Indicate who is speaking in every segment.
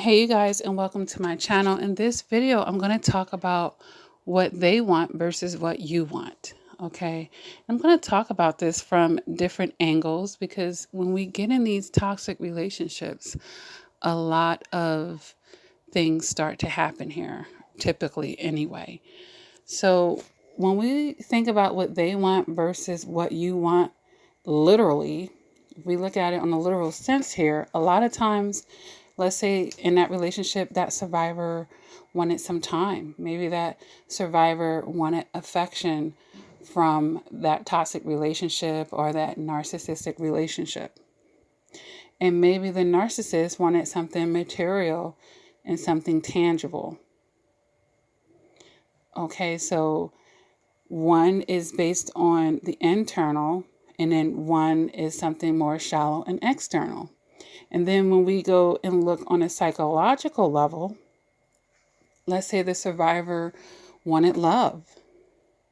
Speaker 1: Hey you guys, and welcome to my channel. In this video, I'm going to talk about what they want versus what you want. Okay. I'm going to talk about this from different angles because when we get in these toxic relationships, a lot of things start to happen here, typically anyway. So when we think about what they want versus what you want, literally, if we look at it on a literal sense here, a lot of times, let's say in that relationship, that survivor wanted some time. Maybe that survivor wanted affection from that toxic relationship or that narcissistic relationship. And maybe the narcissist wanted something material and something tangible. Okay, so one is based on the internal, and then one is something more shallow and external. And then when we go and look on a psychological level, let's say the survivor wanted love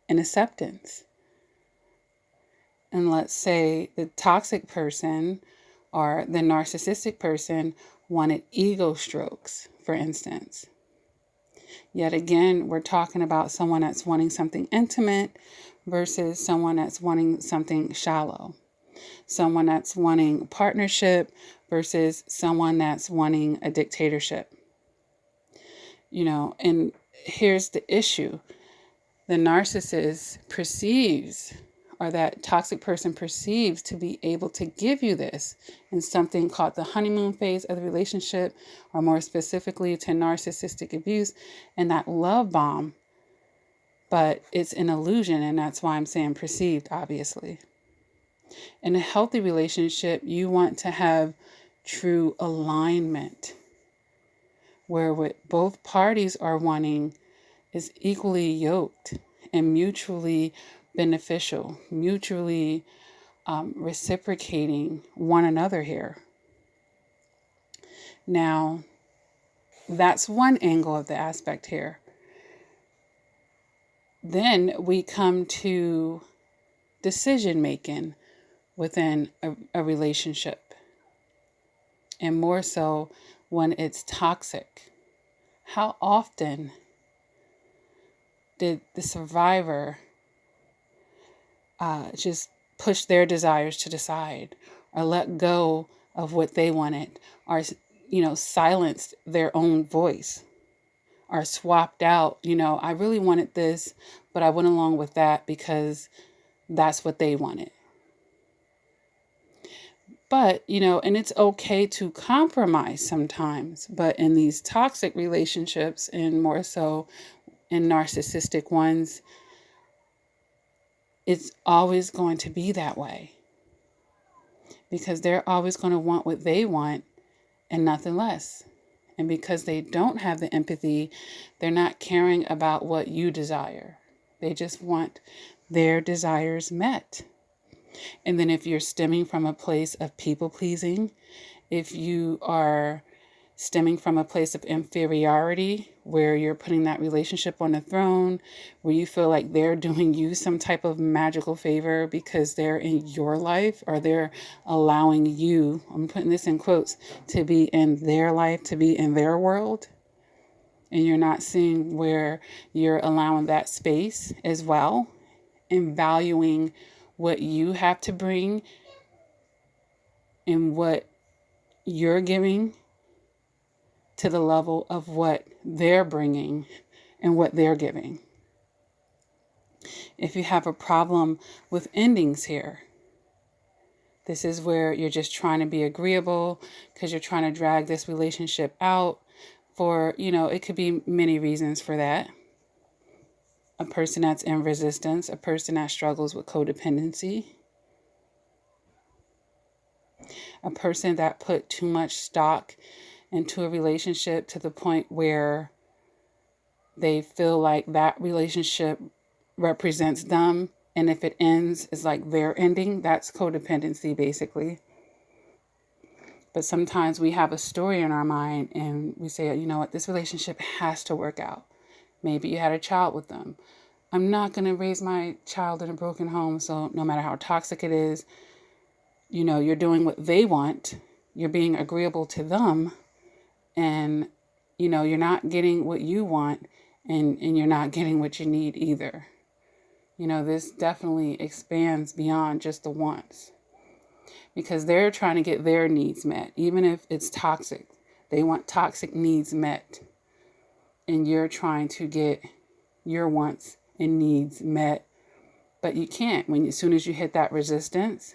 Speaker 1: and acceptance. And let's say the toxic person or the narcissistic person wanted ego strokes, for instance. Yet again, we're talking about someone that's wanting something intimate versus someone that's wanting something shallow. Someone that's wanting partnership versus someone that's wanting a dictatorship. And here's the issue. The narcissist perceives, or that toxic person perceives, to be able to give you this in something called the honeymoon phase of the relationship, or more specifically to narcissistic abuse and that love bomb. But it's an illusion, and that's why I'm saying perceived, obviously. In a healthy relationship, you want to have true alignment, where what both parties are wanting is equally yoked and mutually beneficial, mutually reciprocating one another here. Now, that's one angle of the aspect here. Then we come to decision making within a relationship, and more so when it's toxic. How often did the survivor just push their desires to the side, or let go of what they wanted, or silenced their own voice, or swapped out, I really wanted this, but I went along with that because that's what they wanted. But, and it's okay to compromise sometimes, but in these toxic relationships, and more so in narcissistic ones, it's always going to be that way. Because they're always going to want what they want and nothing less. And because they don't have the empathy, they're not caring about what you desire. They just want their desires met. And then if you're stemming from a place of people pleasing, if you are stemming from a place of inferiority, where you're putting that relationship on the throne, where you feel like they're doing you some type of magical favor because they're in your life, or they're allowing you, I'm putting this in quotes, to be in their life, to be in their world, and you're not seeing where you're allowing that space as well, and valuing what you have to bring and what you're giving to the level of what they're bringing and what they're giving. If you have a problem with endings here, this is where you're just trying to be agreeable because you're trying to drag this relationship out for, it could be many reasons for that. A person that's in resistance, a person that struggles with codependency, a person that put too much stock into a relationship to the point where they feel like that relationship represents them, and if it ends, it's like their ending. That's codependency, basically. But sometimes we have a story in our mind and we say, you know what, this relationship has to work out. Maybe you had a child with them. I'm not going to raise my child in a broken home, so no matter how toxic it is, you're doing what they want. You're being agreeable to them, and, you're not getting what you want, and you're not getting what you need either. This definitely expands beyond just the wants, because they're trying to get their needs met, even if it's toxic. They want toxic needs met, and you're trying to get your wants and needs met, but you can't. As soon as you hit that resistance,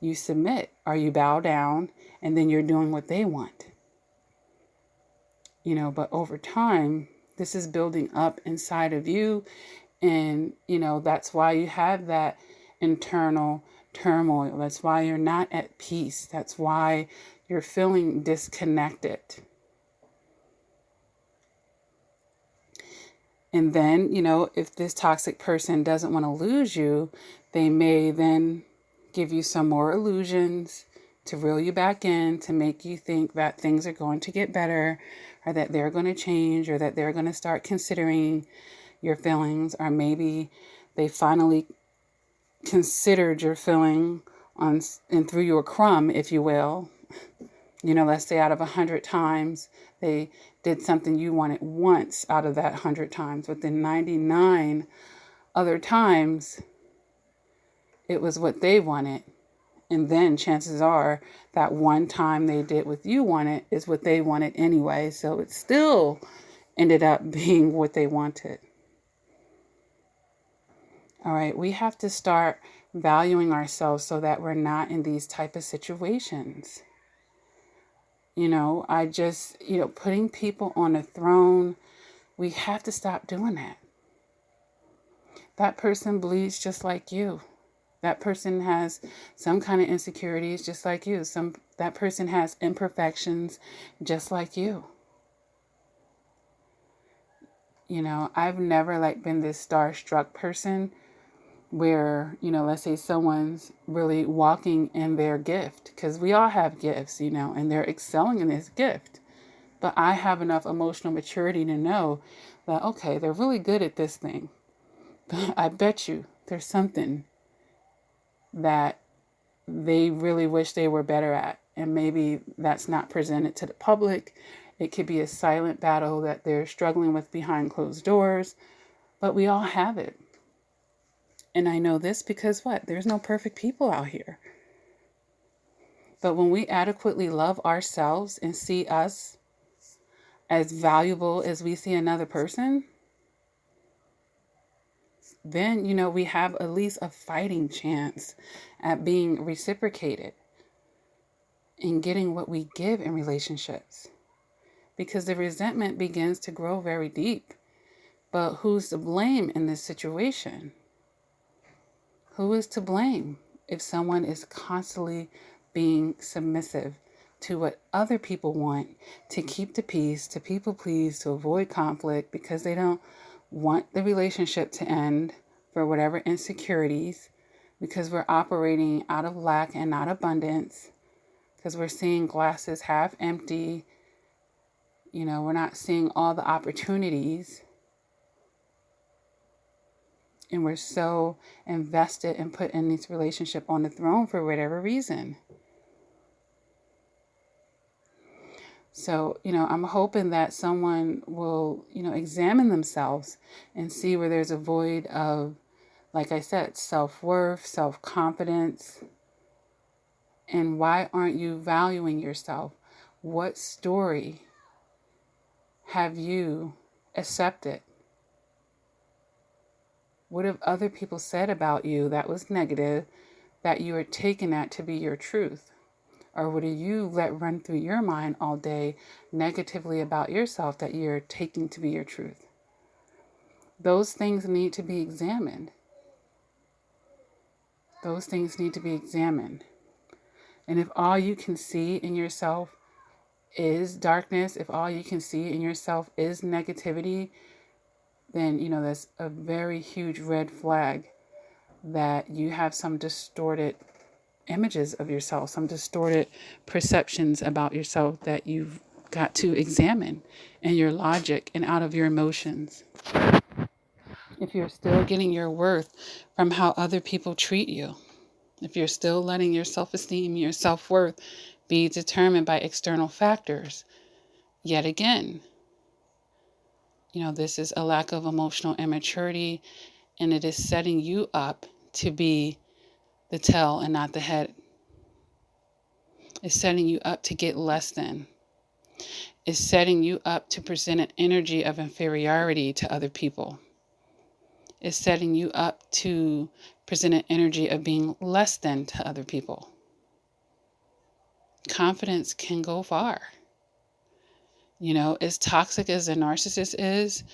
Speaker 1: you submit or you bow down, and then you're doing what they want. But over time, this is building up inside of you, and that's why you have that internal turmoil. That's why you're not at peace. That's why you're feeling disconnected. And then, if this toxic person doesn't want to lose you, they may then give you some more illusions to reel you back in, to make you think that things are going to get better, or that they're going to change, or that they're going to start considering your feelings, or maybe they finally considered your feeling and threw you a crumb, if you will. Let's say out of 100 times, they did something you wanted once out of that 100 times. But then 99 other times, it was what they wanted. And then chances are that one time they did what you wanted is what they wanted anyway. So it still ended up being what they wanted. All right, we have to start valuing ourselves so that we're not in these type of situations. Putting people on a throne, we have to stop doing that. That person bleeds just like you. That person has some kind of insecurities just like you. That person has imperfections just like you. I've never been this starstruck person where, let's say someone's really walking in their gift, because we all have gifts, and they're excelling in this gift. But I have enough emotional maturity to know that, okay, they're really good at this thing. But I bet you there's something that they really wish they were better at. And maybe that's not presented to the public. It could be a silent battle that they're struggling with behind closed doors. But we all have it. And I know this because there's no perfect people out here. But when we adequately love ourselves and see us as valuable as we see another person, then, we have at least a fighting chance at being reciprocated and getting what we give in relationships. Because the resentment begins to grow very deep. But who's to blame in this situation? Who is to blame if someone is constantly being submissive to what other people want, to keep the peace, to people please, to avoid conflict, because they don't want the relationship to end for whatever insecurities, because we're operating out of lack and not abundance, because we're seeing glasses half empty. We're not seeing all the opportunities. And we're so invested and put in this relationship on the throne for whatever reason. So, I'm hoping that someone will, examine themselves and see where there's a void of, like I said, self-worth, self-confidence. And why aren't you valuing yourself? What story have you accepted? What have other people said about you that was negative, that you are taking that to be your truth? Or what do you let run through your mind all day negatively about yourself that you're taking to be your truth? Those things need to be examined. Those things need to be examined. And if all you can see in yourself is darkness, if all you can see in yourself is negativity, then, that's a very huge red flag that you have some distorted images of yourself, some distorted perceptions about yourself that you've got to examine in your logic and out of your emotions. If you're still getting your worth from how other people treat you, if you're still letting your self-esteem, your self-worth be determined by external factors, yet again, this is a lack of emotional immaturity, and it is setting you up to be the tail and not the head. It's setting you up to get less than. It's setting you up to present an energy of inferiority to other people. It's setting you up to present an energy of being less than to other people. Confidence can go far. As toxic as a narcissist is,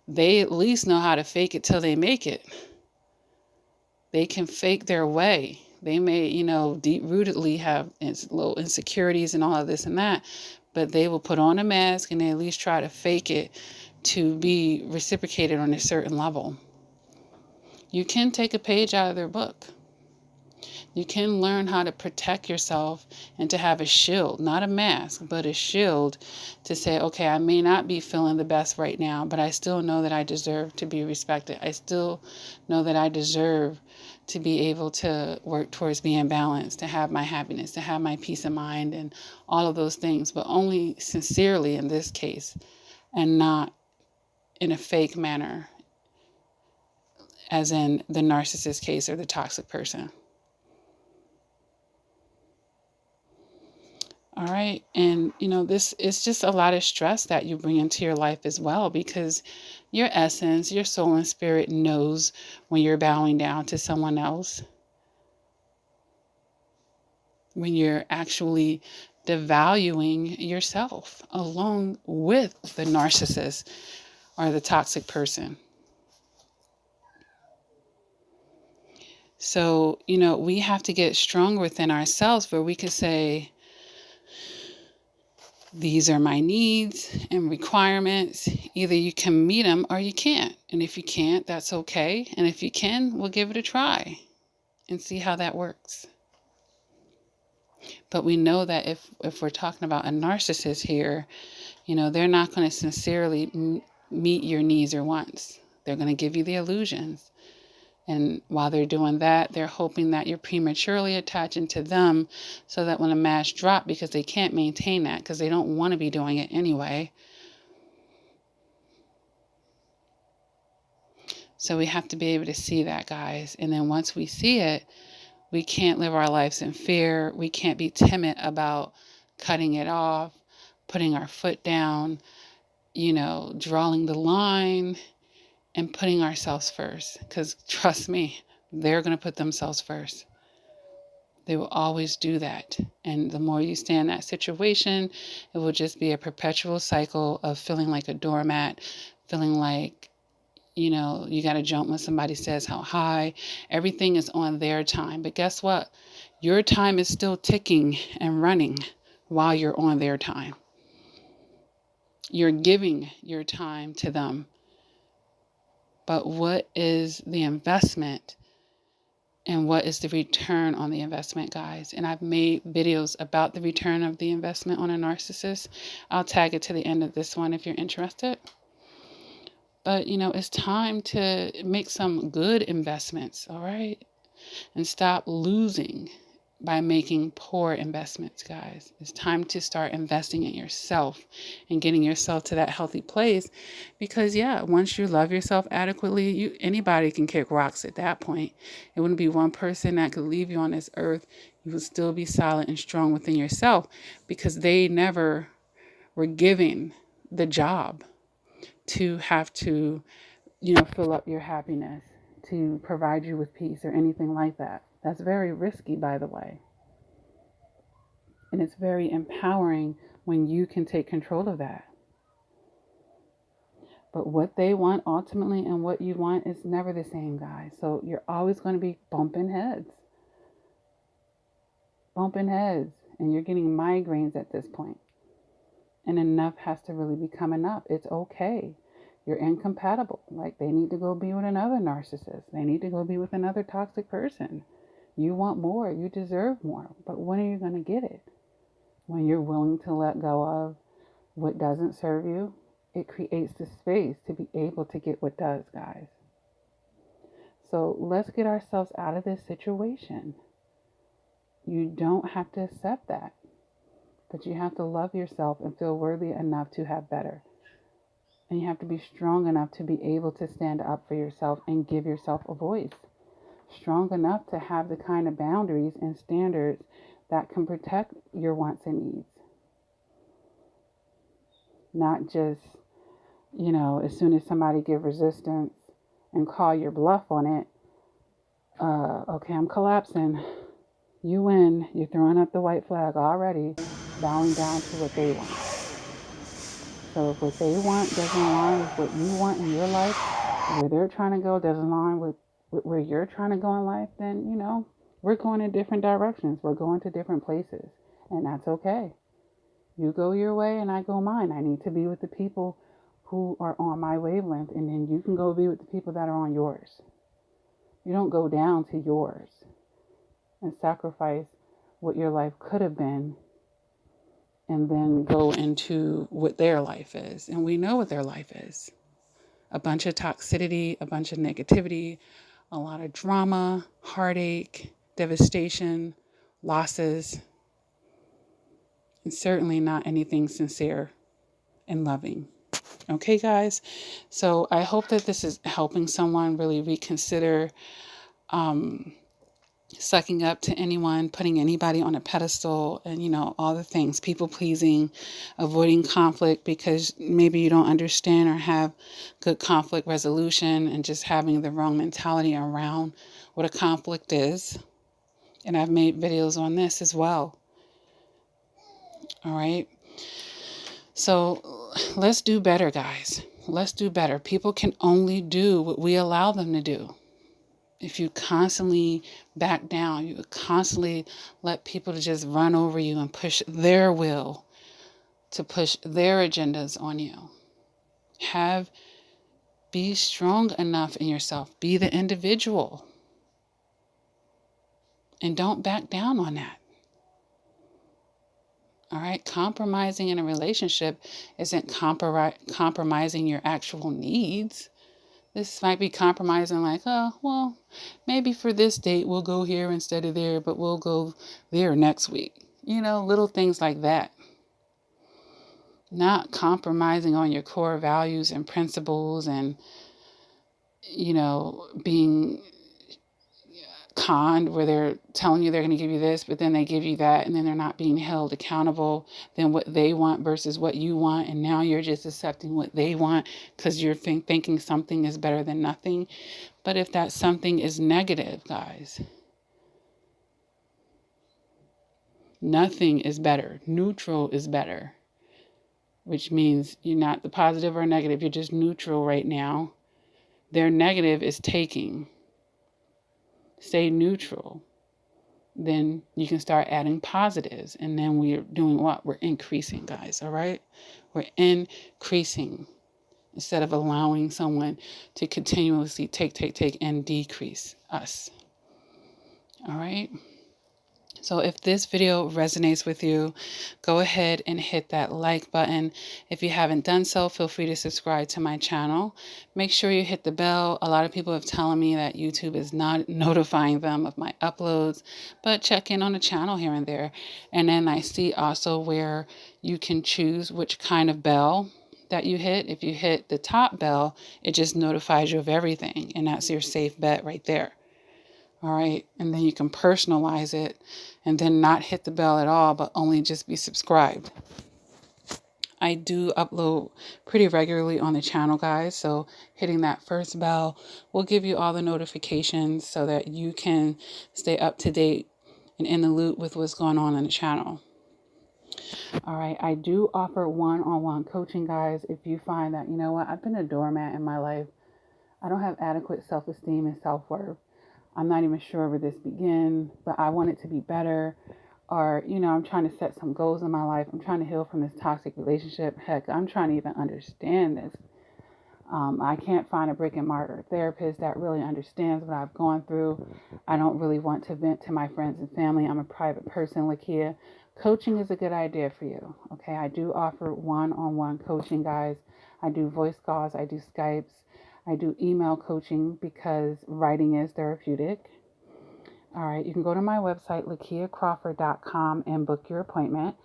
Speaker 1: they at least know how to fake it till they make it. They can fake their way. They may, deep-rootedly have little insecurities and all of this and that, but they will put on a mask and they at least try to fake it to be reciprocated on a certain level. You can take a page out of their book. You can learn how to protect yourself and to have a shield, not a mask, but a shield to say, okay, I may not be feeling the best right now, but I still know that I deserve to be respected. I still know that I deserve to be able to work towards being balanced, to have my happiness, to have my peace of mind and all of those things, but only sincerely in this case and not in a fake manner, as in the narcissist case or the toxic person. All right. And, this is just a lot of stress that you bring into your life as well, because your essence, your soul and spirit knows when you're bowing down to someone else, when you're actually devaluing yourself along with the narcissist or the toxic person. So, we have to get strong within ourselves where we can say, these are my needs and requirements. Either you can meet them or you can't. And if you can't, that's okay. And if you can, we'll give it a try and see how that works. But we know that if we're talking about a narcissist here, they're not going to sincerely meet your needs or wants. They're going to give you the illusions. And while they're doing that, they're hoping that you're prematurely attaching to them so that when a mask drops, because they can't maintain that, because they don't want to be doing it anyway. So we have to be able to see that, guys. And then once we see it, we can't live our lives in fear. We can't be timid about cutting it off, putting our foot down, drawing the line and putting ourselves first. Because trust me, they're going to put themselves first. They will always do that. And the more you stay in that situation, it will just be a perpetual cycle of feeling like a doormat, feeling like, you got to jump when somebody says how high. Everything is on their time. But guess what? Your time is still ticking and running while you're on their time. You're giving your time to them. But what is the investment? And what is the return on the investment, guys? And I've made videos about the return of the investment on a narcissist. I'll tag it to the end of this one if you're interested. But, it's time to make some good investments, all right? And stop losing by making poor investments, guys. It's time to start investing in yourself and getting yourself to that healthy place. Because, once you love yourself adequately, anybody can kick rocks at that point. It wouldn't be one person that could leave you on this earth. You would still be solid and strong within yourself because they never were given the job to have to, fill up your happiness, to provide you with peace or anything like that. That's very risky, by the way. And it's very empowering when you can take control of that. But what they want ultimately and what you want is never the same, guys. So you're always going to be bumping heads. And you're getting migraines at this point. And enough has to really become enough. It's okay. You're incompatible. Like, they need to go be with another narcissist. They need to go be with another toxic person. You want more. You deserve more. But when are you going to get it? When you're willing to let go of what doesn't serve you, it creates the space to be able to get what does, guys. So let's get ourselves out of this situation. You don't have to accept that. But you have to love yourself and feel worthy enough to have better. And you have to be strong enough to be able to stand up for yourself and give yourself a voice. Strong enough to have the kind of boundaries and standards that can protect your wants and needs. Not just, as soon as somebody give resistance and call your bluff on it, okay, I'm collapsing. You win. You're throwing up the white flag already, bowing down to what they want. So if what they want doesn't align with what you want in your life, where they're trying to go doesn't align with where you're trying to go in life, then, we're going in different directions. We're going to different places. And that's okay. You go your way and I go mine. I need to be with the people who are on my wavelength, and then you can go be with the people that are on yours. You don't go down to yours and sacrifice what your life could have been and then go into what their life is. And we know what their life is. A bunch of toxicity, a bunch of negativity, a lot of drama, heartache, devastation, losses, and certainly not anything sincere and loving. Okay, guys? So I hope that this is helping someone really reconsider sucking up to anyone, putting anybody on a pedestal, and, all the things, people pleasing, avoiding conflict because maybe you don't understand or have good conflict resolution, and just having the wrong mentality around what a conflict is. And I've made videos on this as well. All right. So let's do better, guys. Let's do better. People can only do what we allow them to do. If you constantly back down, you constantly let people to just run over you and push their will, to push their agendas on you. Be strong enough in yourself. Be the individual. And don't back down on that. All right? Compromising in a relationship isn't compromising your actual needs. This might be compromising like, oh, well, maybe for this date we'll go here instead of there, but we'll go there next week. Little things like that. Not compromising on your core values and principles and, being conned where they're telling you they're going to give you this, but then they give you that, and then they're not being held accountable than what they want versus what you want. And now you're just accepting what they want because you're thinking something is better than nothing. But if that something is negative, guys, nothing is better. Neutral is better, which means you're not the positive or negative. You're just neutral right now. Their negative is taking. Stay neutral. Then you can start adding positives. And then we're doing what? We're increasing, guys. All right? We're increasing instead of allowing someone to continuously take and decrease us. All right? So if this video resonates with you, go ahead and hit that like button. If you haven't done so, feel free to subscribe to my channel. Make sure you hit the bell. A lot of people have telling me that YouTube is not notifying them of my uploads, but check in on the channel here and there. And then I see also where you can choose which kind of bell that you hit. If you hit the top bell, it just notifies you of everything, and that's your safe bet right there. All right. And then you can personalize it and then not hit the bell at all, but only just be subscribed. I do upload pretty regularly on the channel, guys. So hitting that first bell will give you all the notifications so that you can stay up to date and in the loop with what's going on the channel. All right. I do offer one-on-one coaching, guys. If you find that, I've been a doormat in my life. I don't have adequate self-esteem and self-worth. I'm not even sure where this began, but I want it to be better. Or, I'm trying to set some goals in my life. I'm trying to heal from this toxic relationship. Heck, I'm trying to even understand this. I can't find a brick and mortar therapist that really understands what I've gone through. I don't really want to vent to my friends and family. I'm a private person, Lakia. Coaching is a good idea for you. Okay, I do offer one-on-one coaching, guys. I do voice calls. I do Skypes. I do email coaching because writing is therapeutic. All right, you can go to my website, lakiacrawford.com, and book your appointment.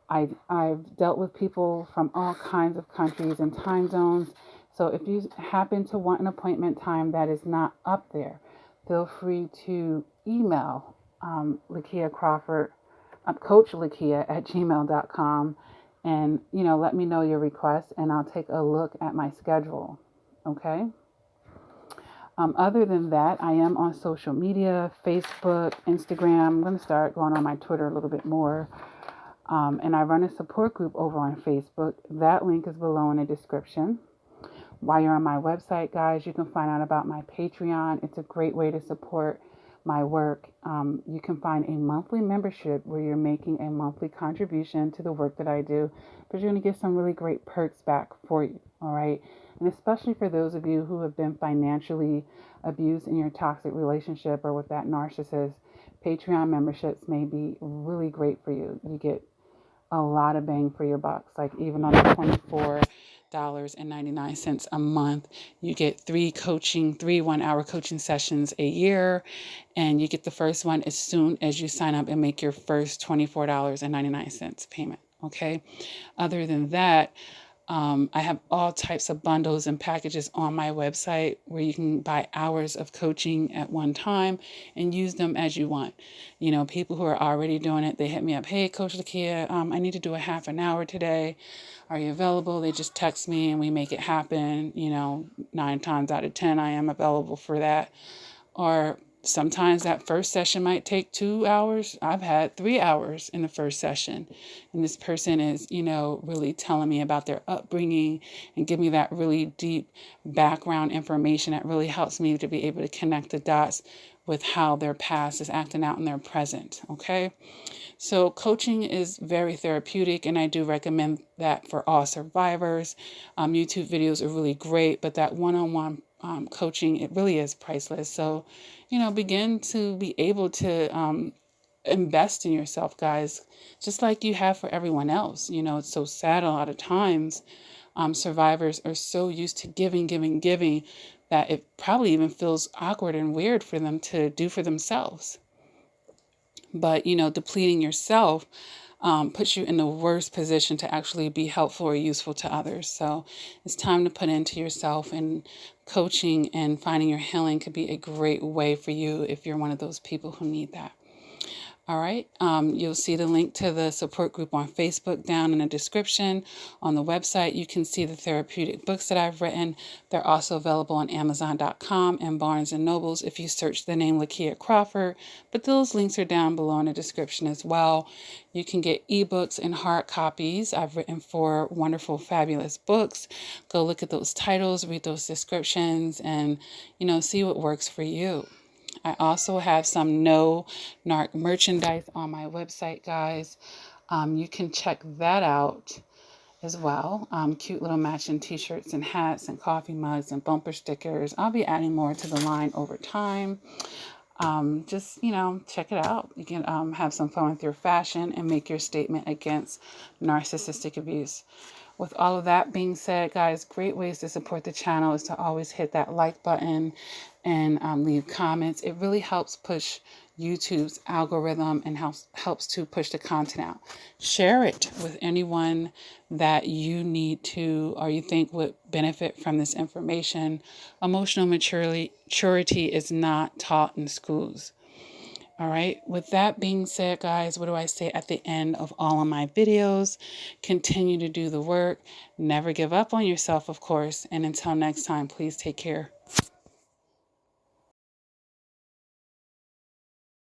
Speaker 1: I've dealt with people from all kinds of countries and time zones. So if you happen to want an appointment time that is not up there, feel free to email Lakia Crawford, CoachLakia@gmail.com, and let me know your request, and I'll take a look at my schedule. Okay. Other than that, I am on social media, Facebook, Instagram. I'm going to start going on my Twitter a little bit more. And I run a support group over on Facebook. That link is below in the description. While you're on my website, guys, you can find out about my Patreon. It's a great way to support my work. You can find a monthly membership where you're making a monthly contribution to the work that I do, but you're going to get some really great perks back for you. All right. And especially for those of you who have been financially abused in your toxic relationship or with that narcissist, Patreon memberships may be really great for you. You get a lot of bang for your bucks. Like even on the $24.99 a month, you get 3 1-hour coaching sessions a year, and you get the first one as soon as you sign up and make your first $24.99 payment. Okay. Other than that, I have all types of bundles and packages on my website where you can buy hours of coaching at one time and use them as you want. People who are already doing it, they hit me up, "Hey, Coach Lakia, I need to do a half an hour today. Are you available?" They just text me and we make it happen. 9 times out of 10, I am available for that. Or sometimes that first session might take 2 hours. I've had 3 hours in the first session. And this person is, really telling me about their upbringing and give me that really deep background information that really helps me to be able to connect the dots with how their past is acting out in their present. Okay. So coaching is very therapeutic, and I do recommend that for all survivors. YouTube videos are really great, but that one-on-one coaching, it really is priceless. So, begin to be able to invest in yourself, guys, just like you have for everyone else. It's so sad a lot of times. Survivors are so used to giving that it probably even feels awkward and weird for them to do for themselves. But, depleting yourself puts you in the worst position to actually be helpful or useful to others. So it's time to put into yourself, and coaching and finding your healing could be a great way for you if you're one of those people who need that. All right. You'll see the link to the support group on Facebook down in the description. On the website, you can see the therapeutic books that I've written. They're also available on Amazon.com and Barnes & Nobles if you search the name Lakia Crawford. But those links are down below in the description as well. You can get ebooks and hard copies. I've written 4 wonderful, fabulous books. Go look at those titles, read those descriptions, and, see what works for you. I also have some no narc merchandise on my website, guys. You can check that out as well. Cute little matching t-shirts and hats and coffee mugs and bumper stickers. I'll be adding more to the line over time. Just, check it out. You can have some fun with your fashion and make your statement against narcissistic abuse. With all of that being said, guys, great ways to support the channel is to always hit that like button and leave comments. It really helps push YouTube's algorithm and helps to push the content out. Share it with anyone that you need to or you think would benefit from this information. Emotional maturity is not taught in schools. All right. With that being said, guys, what do I say at the end of all of my videos? Continue to do the work. Never give up on yourself, of course. And until next time, please take care.